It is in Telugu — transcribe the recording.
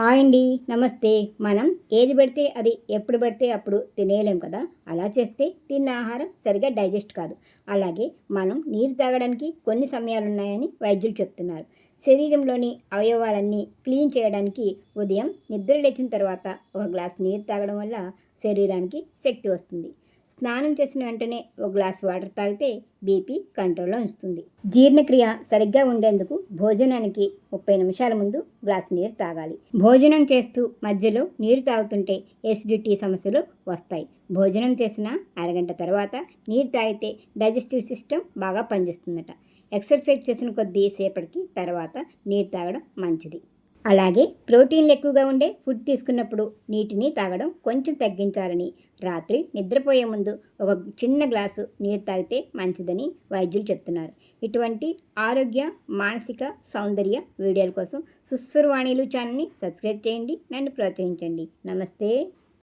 హాయ్ అండి. నమస్తే. మనం ఏది పడితే అది ఎప్పుడు పడితే అప్పుడు తినేయలేం కదా! అలా చేస్తే తిన్న ఆహారం సరిగ్గా డైజెస్ట్ కాదు. అలాగే మనం నీరు తాగడానికి కొన్ని సమయాలున్నాయని వైద్యులు చెప్తున్నారు. శరీరంలోని అవయవాలన్నీ క్లీన్ చేయడానికి ఉదయం నిద్ర లేచిన తర్వాత ఒక గ్లాస్ నీరు తాగడం వల్ల శరీరానికి శక్తి వస్తుంది. స్నానం చేసిన వెంటనే ఒక గ్లాస్ వాటర్ తాగితే బీపీ కంట్రోల్లో ఉంచుతుంది. జీర్ణక్రియ సరిగ్గా ఉండేందుకు భోజనానికి 30 నిమిషాల ముందు గ్లాస్ నీరు తాగాలి. భోజనం చేస్తూ మధ్యలో నీరు తాగుతుంటే ఎసిడిటీ సమస్యలు వస్తాయి. భోజనం చేసిన అరగంట తర్వాత నీరు తాగితే డైజెస్టివ్ సిస్టమ్ బాగా పనిచేస్తుందట. ఎక్సర్సైజ్ చేసిన కొద్ది సేపటికి తర్వాత నీరు తాగడం మంచిది. అలాగే ప్రోటీన్లు ఎక్కువగా ఉండే ఫుడ్ తీసుకున్నప్పుడు నీటిని తాగడం కొంచెం తగ్గించాలని, రాత్రి నిద్రపోయే ముందు ఒక చిన్న గ్లాసు నీరు తాగితే మంచిదని వైద్యులు చెప్తున్నారు. ఇటువంటి ఆరోగ్య, మానసిక, సౌందర్య వీడియోల కోసం సుస్వరవాణిలు ఛానల్ని సబ్స్క్రైబ్ చేయండి. నన్ను ప్రోత్సహించండి. నమస్తే.